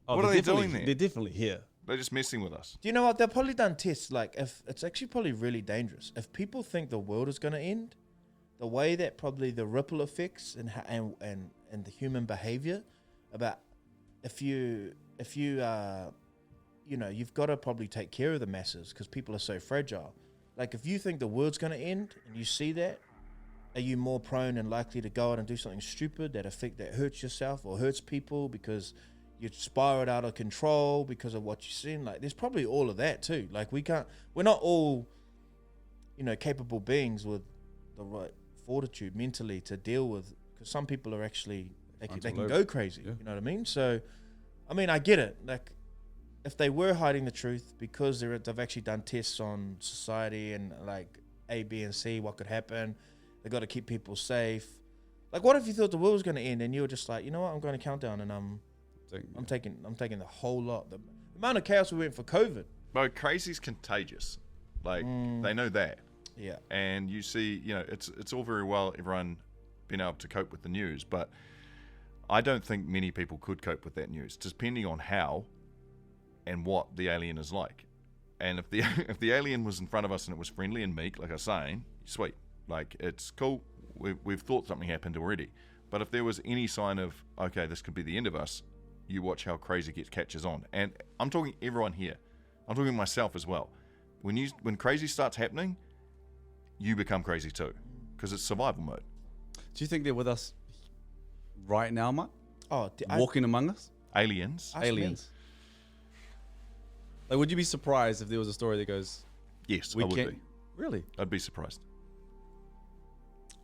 B: Oh,
C: What
B: they're
C: are they
B: definitely-
C: doing there?
B: They're definitely here.
C: They're just messing with us.
A: Do you know what? They've probably done tests. Like, if it's actually probably really dangerous. If people think the world is going to end, the way that probably the ripple effects and the human behavior about if you you've got to probably take care of the masses because people are so fragile. Like, if you think the world's going to end and you see that, are you more prone and likely to go out and do something stupid that hurts yourself or hurts people because you spiraled out of control because of what you've seen? Like, there's probably all of that too. Like, we're not all, capable beings with the right fortitude mentally to deal with, because some people are actually, they can go crazy.
B: Yeah.
A: You know what I mean? So, I mean, I get it. Like, if they were hiding the truth because they've actually done tests on society and like A, B, and C, what could happen, they got to keep people safe. Like, what if you thought the world was going to end and you were just like, you know what, I'm going to countdown and I'm taking the whole lot. The amount of chaos we went for COVID.
C: Bro, crazy's contagious. Like, they know that.
A: Yeah.
C: And you see, it's all very well everyone being able to cope with the news, but I don't think many people could cope with that news, depending on how and what the alien is like. And if the alien was in front of us and it was friendly and meek, like I was saying, sweet. Like, it's cool. We've thought something happened already. But if there was any sign of, okay, this could be the end of us, you watch how crazy catches on. And I'm talking everyone here. I'm talking myself as well. When crazy starts happening, you become crazy too, because it's survival mode.
B: Do you think they're with us right now, Mark?
A: Oh,
B: Walking among us?
C: Aliens.
B: Aliens. Like, would you be surprised if there was a story that goes,
C: Yes,
B: we
C: I would
B: can't...
C: be.
B: Really?
C: I'd be surprised.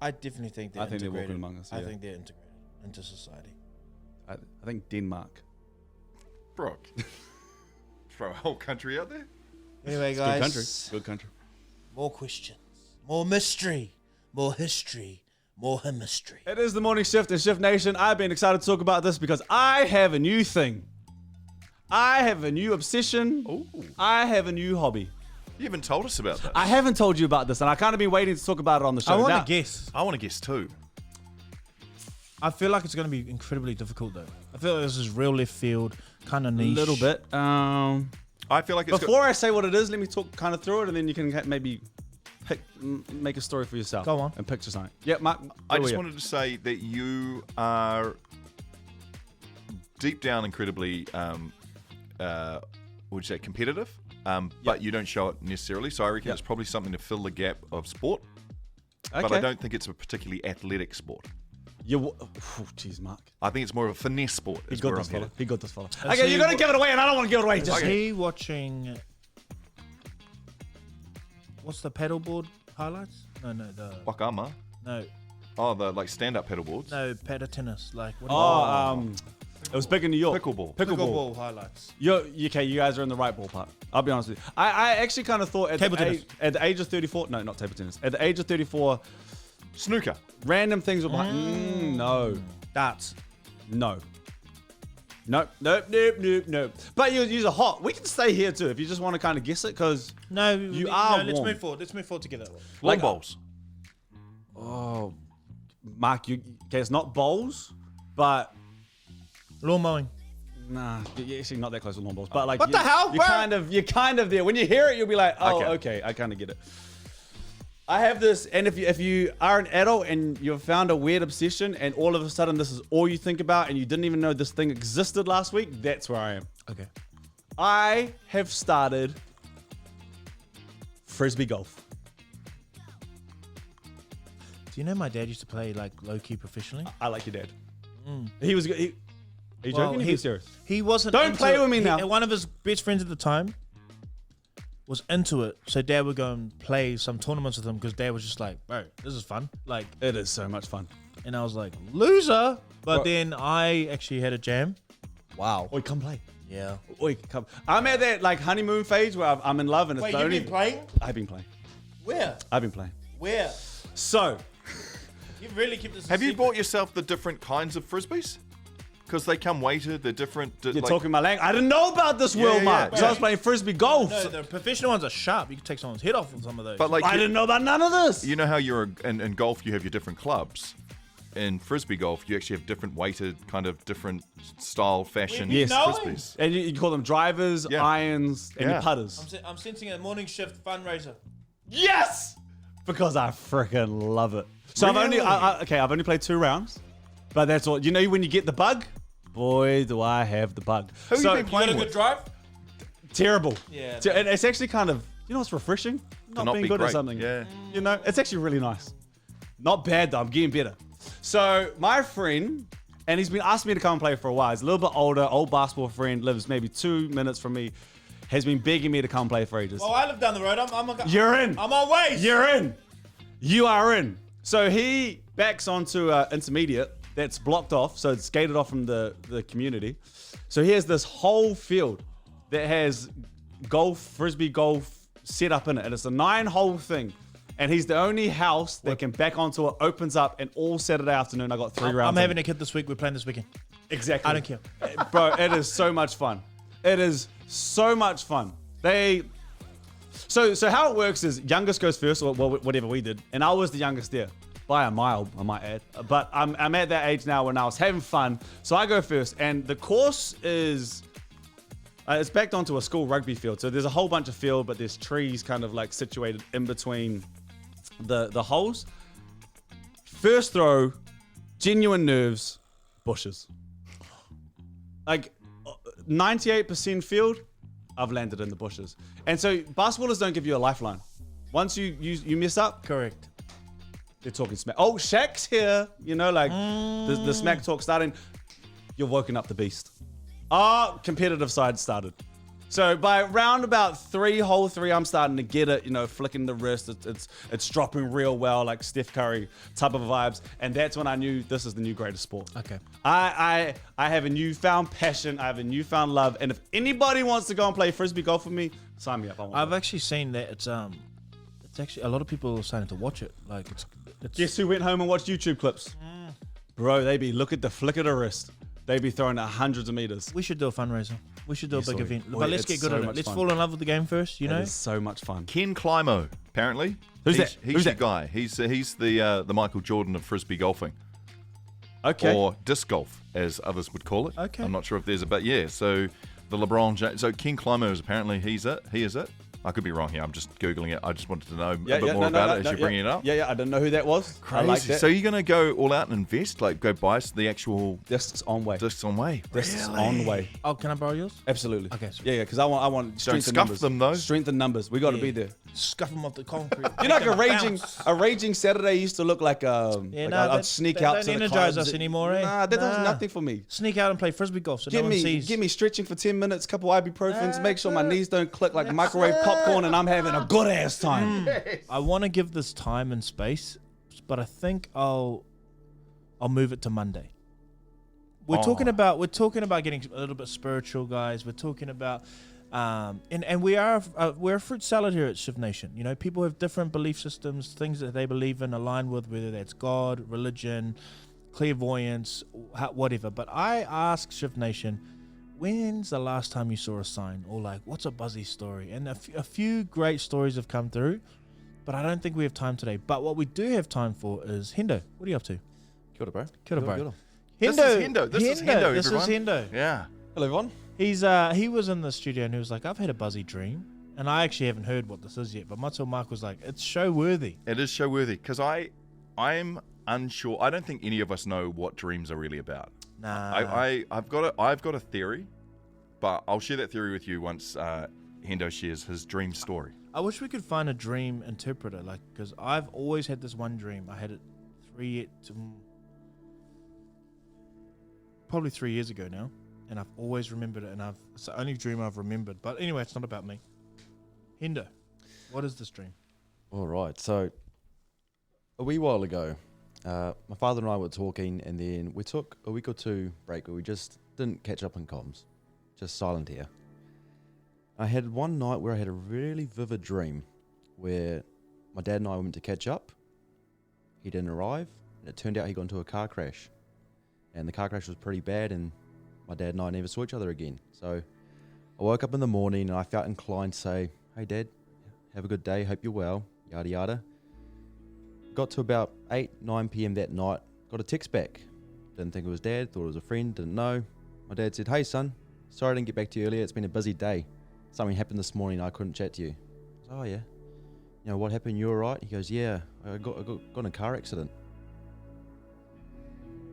A: I definitely think they're
B: I think they're
A: integrated.
B: walking among us,
A: I
B: yeah.
A: think they're integrated into society.
B: I think Denmark.
C: Brook. Throw a whole country out there?
A: Anyway,
B: Good
A: guys.
B: country. Good country.
A: More questions. More mystery. More history. More hemistry.
B: It is the morning shift in Shift Nation. I've been excited to talk about this because I have a new thing. I have a new obsession.
C: Ooh.
B: I have a new hobby.
C: You haven't told us about that.
B: I haven't told you about this, and I kind of been waiting to talk about it on the show.
A: I want
B: Now-
A: to guess.
C: I want to guess too.
A: I feel like it's going to be incredibly difficult, though. I feel like this is real left field, kind of
B: A
A: niche.
B: little bit.
C: I feel like it's
B: Before I say what it is, let me talk kind of through it, and then you can maybe make a story for yourself.
A: Go on.
B: And picture something. Yeah, Mark.
C: I
B: where
C: just
B: were you?
C: wanted to say that you are deep down incredibly, would you say, competitive, but you don't show it necessarily. So I reckon it's probably something to fill the gap of sport.
B: Okay.
C: But I don't think it's a particularly athletic sport.
B: Jeez, Mark.
C: I think it's more of a finesse sport.
B: He
C: Is
B: got
C: where
B: this
C: I'm
B: fella.
C: headed.
B: He got this fella.
A: Is
B: Okay,
A: he
B: you're gonna
A: wa-
B: give it away, and I don't want to give it away.
A: Is
B: Just
A: he watching? What's the paddleboard highlights? No, the
C: Wakama.
A: no,
C: Oh, the like stand-up paddle boards.
A: no paddle tennis. Like what
B: it was big in New York.
C: Pickleball.
A: pickleball highlights.
B: Okay, you guys are in the right ballpark. I'll be honest with you. I actually kind of thought at
A: Table
B: the,
A: tennis.
B: at the age of 34, no, not table tennis. At the age of 34,
C: Snooker.
B: random things were behind. No,
A: Darts.
B: no. Nope. But you're hot. We can stay here too if you just want to kind of guess it, because
A: No,
B: You
A: no,
B: are
A: Let's
B: warm.
A: move forward. Let's move forward together.
C: Long bowls.
B: oh, Mark, okay, it's not bowls, but
A: Lawn mowing.
B: nah, you're actually not that close to lawn bowls. But like,
A: What the hell,
B: You're
A: bro?
B: you're kind of there. When you hear it, you'll be like, oh, okay, I kind of get it. I have this, and if you are an adult and you've found a weird obsession, and all of a sudden this is all you think about, and you didn't even know this thing existed last week, that's where I am.
A: Okay.
B: I have started frisbee golf.
A: Do you know my dad used to play like low key professionally?
B: I like your dad. He was. Are you joking? He was serious.
A: He wasn't.
B: Don't
A: into
B: play
A: it.
B: with me now.
A: One of his best friends at the time was into it, so dad would go and play some tournaments with him because dad was just like, "Bro, this is fun." Like,
B: It is so much fun.
A: and I was like, "Loser!" But
B: Bro.
A: then I actually had a jam.
B: Wow. Oi, come play.
A: Yeah.
B: Oi, come. I'm at that like honeymoon phase where I'm in love, and it's the only.
A: playing?
B: I've been playing.
A: Where?
B: I've been playing.
A: Where?
B: So
A: You really keep this.
C: Have you bought yourself the different kinds of frisbees? Because they come weighted. They're different.
B: you're talking my language. I didn't know about this world,
C: yeah,
B: Mark.
C: yeah.
B: So I was playing frisbee golf.
A: No, the professional ones are sharp. You can take someone's head off with some of those.
C: But like,
B: I didn't know about none of this.
C: you know how you're in golf, you have your different clubs. In frisbee golf, you actually have different weighted, kind of different style, fashion
B: Yes.
C: frisbees.
B: And you call them drivers,
C: Yeah.
B: irons, and your
C: Yeah.
B: putters.
A: I'm sensing a morning shift fundraiser.
B: Yes, because I freaking love it. So
C: Really?
B: I've only played 2 rounds, but that's all. You know when you get the bug, boy, do I have the bug.
C: Who you been
A: You got
C: playing
A: a good
C: with?
A: drive?
B: Terrible.
A: Yeah.
B: And it's actually kind of, you know, what's refreshing?
C: To
B: Not being
C: be
B: good at
C: great.
B: something.
C: Yeah.
B: You know, it's actually really nice. Not bad though. I'm getting better. So my friend, and he's been asking me to come and play for a while. He's a little bit older, old basketball friend, lives maybe 2 minutes from me. Has been begging me to come play for ages.
A: Well, I live down the road.
B: You're in.
A: I'm on ways.
B: You're in. You are in. So he backs onto intermediate that's blocked off, so it's gated off from the community. So he has this whole field that has frisbee golf set up in it, and it's a 9-hole thing. And he's the only house that can back onto it, opens up, and all Saturday afternoon I got 3 rounds.
A: I'm
B: in.
A: having a kid this week. We're playing this weekend.
B: Exactly.
A: I don't care.
B: Bro, it is so much fun. It is so much fun. So how it works is youngest goes first, or whatever we did, and I was the youngest there by a mile, I might add. But I'm at that age now when I was having fun, so I go first, and the course is it's backed onto a school rugby field. So there's a whole bunch of field, but there's trees kind of like situated in between the holes. First throw, genuine nerves, bushes. Like 98% field, I've landed in the bushes. And so basketballers don't give you a lifeline. Once you mess up,
A: Correct.
B: they're talking smack. Oh, Shaq's here. You know, like the smack talk starting. You're woken up the beast. Competitive side started. So by round about hole 3, I'm starting to get it, you know, flicking the wrist. It's dropping real well, like Steph Curry type of vibes. And that's when I knew this is the new greatest sport.
A: Okay.
B: I have a newfound passion. I have a newfound love. And if anybody wants to go and play frisbee golf with me, sign me up. I want
A: I've
B: that.
A: actually seen that it's actually a lot of people are starting to watch it. Like it's
B: Guess who went home and watched YouTube clips? Bro, look at the flick of the wrist. They be throwing it hundreds of meters.
A: we should do a fundraiser. We should do
B: Yes,
A: a big
B: oi.
A: event.
B: Oi,
A: But let's
B: it's
A: get good
B: so
A: at it.
B: much
A: Let's
B: fun.
A: fall in love with the game first, you know?
B: It is so much fun.
C: Ken Climo, apparently.
B: Who's
C: he's,
B: that?
C: He's
B: Who's
C: the
B: that?
C: guy. He's the Michael Jordan of frisbee golfing,
B: Okay.
C: or disc golf, as others would call it.
A: Okay.
C: I'm not sure if there's a, but yeah. So the LeBron James. So Ken Climo is apparently He is it. I could be wrong here. I'm just googling it. I just wanted to know a bit more about it as you're bringing it up.
B: Yeah, I didn't know who that was. I like that.
C: So you're going to go all out and invest, like go buy the actual
B: Discs on way.
C: discs on way.
B: Discs on way.
A: Oh, can I borrow yours?
B: Absolutely.
A: Okay, sweet.
B: Yeah, because I want strength in
C: scuff
B: numbers.
C: them, though.
B: Strength in numbers. We got to be there.
A: scuff them off the concrete.
B: You know, like
A: Bounce.
B: a raging Saturday used to look like I'd sneak out to
A: don't
B: the
A: energize
B: clubs.
A: us anymore, eh?
B: Nah, that does nothing for me.
A: Sneak out and play frisbee golf so no one sees.
B: Give me stretching for 10 minutes, couple ibuprofens, make sure my knees don't click like microwave popcorn, and I'm having a good ass time.
A: I want to give this time and space, but I think I'll move it to Monday. We're talking about getting a little bit spiritual, guys. We're talking about and we're a fruit salad here at Shift Nation. You know, people have different belief systems, things that they believe in, align with, whether that's God, religion, clairvoyance, whatever. But I ask Shift Nation, when's the last time you saw a sign, or like, what's a buzzy story? And a few great stories have come through, but I don't think we have time today. But what we do have time for is Hendo. What are you up to?
J: Kia ora, bro.
A: Kia ora, bro.
J: Kia ora.
C: This is Hendo. This is Hendo,
A: This is
C: everyone.
A: Hendo.
C: Yeah.
J: Hello, everyone.
A: He was in the studio and he was like, I've had a buzzy dream. And I actually haven't heard what this is yet, but Matsuo Mark was like, it's show worthy.
C: It is show worthy because I'm unsure. I don't think any of us know what dreams are really about.
A: Nah.
C: I've got a theory, but I'll share that theory with you once Hendo shares his dream story.
A: I wish we could find a dream interpreter, like, because I've always had this one dream. I had it probably 3 years ago now, and I've always remembered it, and it's the only dream I've remembered. But anyway, it's not about me. Hendo, what is this dream?
J: All right. So, a wee while ago, my father and I were talking, and then we took a week or two break where we just didn't catch up on comms, just silent here. I had one night where I had a really vivid dream where my dad and I went to catch up. He didn't arrive, and it turned out he got into a car crash. And the car crash was pretty bad, and my dad and I never saw each other again. So I woke up in the morning, and I felt inclined to say, hey, Dad, have a good day, hope you're well, yada yada. Got to about 8, 9 p.m. that night, got a text back. Didn't think it was Dad, thought it was a friend, didn't know. My dad said, hey, son, sorry I didn't get back to you earlier, it's been a busy day. Something happened this morning, I couldn't chat to you. I said, oh, yeah. You know, what happened, you all right? He goes, yeah, I got in a car accident.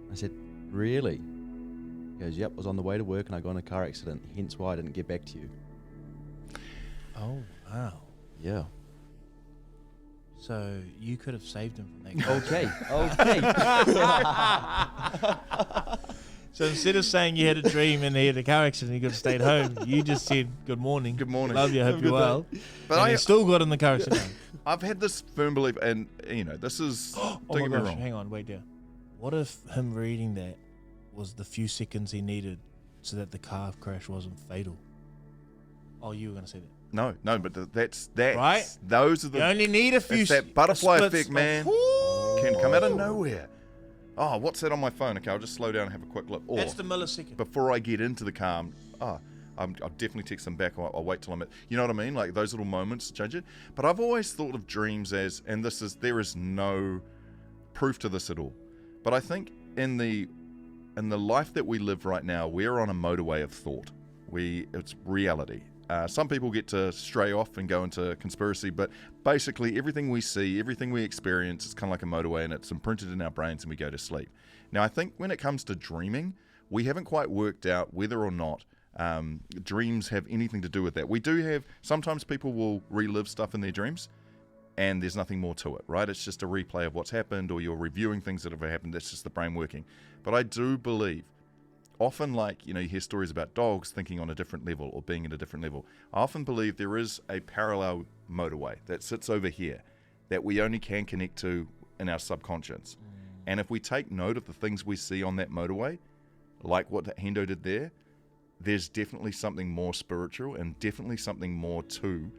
J: I said, really? He goes, yep, I was on the way to work and I got in a car accident, hence why I didn't get back to you.
A: Oh, wow.
J: Yeah.
A: So you could have saved him from that.
J: Okay.
A: So instead of saying you had a dream and he had a car accident, you could have stayed home. You just said, good morning.
C: Good morning.
A: Love you, hope you're well.
C: But
A: and he still got in the car accident.
C: I've had this firm belief, and you know, this is
A: Oh
C: don't
A: my
C: get me
A: gosh,
C: wrong.
A: hang on, wait there. What if him reading that was the few seconds he needed so that the car crash wasn't fatal? Oh, you were going to say that.
C: No, but that's
A: Right?
C: Those are the
A: You only need a few
C: it's that butterfly
A: splits
C: effect,
A: of-
C: man.
A: Woo!
C: Can come out of nowhere. Oh, what's that on my phone? Okay, I'll just slow down and have a quick look. Or
A: That's the millisecond.
C: before I get into the car, I'll definitely text them back. I'll wait till I'm at. You know what I mean? Like those little moments change it. But I've always thought of dreams as, and there is no proof to this at all. But I think in the life that we live right now, we're on a motorway of thought. It's reality. Some people get to stray off and go into conspiracy, but basically everything we see, everything we experience, it's kind of like a motorway and it's imprinted in our brains and we go to sleep. Now, I think when it comes to dreaming, we haven't quite worked out whether or not dreams have anything to do with that. We do have, sometimes people will relive stuff in their dreams and there's nothing more to it, right? It's just a replay of what's happened or you're reviewing things that have happened. That's just the brain working. But I do believe often, like, you know, you hear stories about dogs thinking on a different level or being at a different level. I often believe there is a parallel motorway that sits over here that we only can connect to in our subconscious. And if we take note of the things we see on that motorway, like what Hendo did there, there's definitely something more spiritual and definitely something more to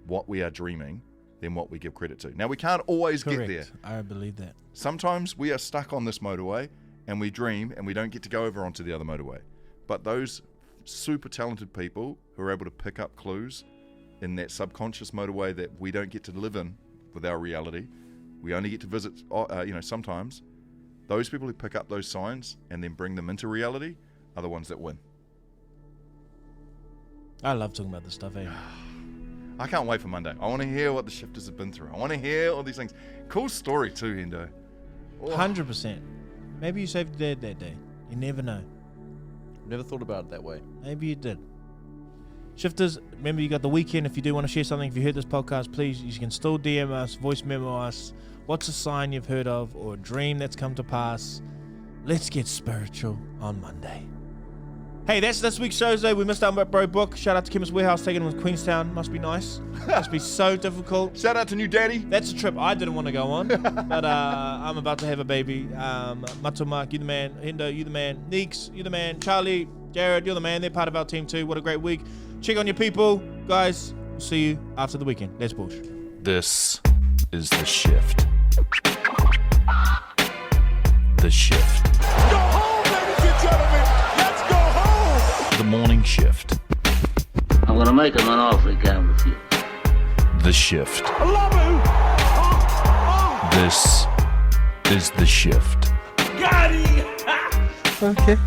C: what we are dreaming than what we give credit to. Now, we can't always
A: Correct.
C: get there.
A: I believe that.
C: Sometimes we are stuck on this motorway and we dream and we don't get to go over onto the other motorway. But those super talented people who are able to pick up clues in that subconscious motorway that we don't get to live in with our reality, we only get to visit, sometimes, those people who pick up those signs and then bring them into reality are the ones that win.
A: I love talking about this stuff, eh?
C: I can't wait for Monday. I want to hear what the shifters have been through. I want to hear all these things. Cool story too, Hendo.
A: 100%. Maybe you saved your dad that day. You never know.
J: Never thought about it that way.
A: Maybe you did. Shifters, remember you got the weekend. If you do want to share something, if you heard this podcast, please, you can still DM us, voice memo us. What's a sign you've heard of or a dream that's come to pass? Let's get spiritual on Monday. Hey, that's this week's shows though. We missed out on Brook. Shout out to Chemist Warehouse taking him with Queenstown. Must be nice. Must be so difficult.
C: Shout out to New Daddy.
A: That's a trip I didn't want to go on, but I'm about to have a baby. Matumak, you the man. Hindo, you the man. Neeks, you the man. Charlie, Jared, you're the man. They're part of our team too. What a great week. Check on your people. Guys, we'll see you after the weekend. Let's push.
C: This is The Shift. The Shift.
K: Go home, ladies and gentlemen. Let's go home.
C: The Morning Shift.
L: I'm gonna make him an offer he can't refuse.
C: The Shift.
K: I love you.
C: This is The Shift.
K: Got it.
A: Okay.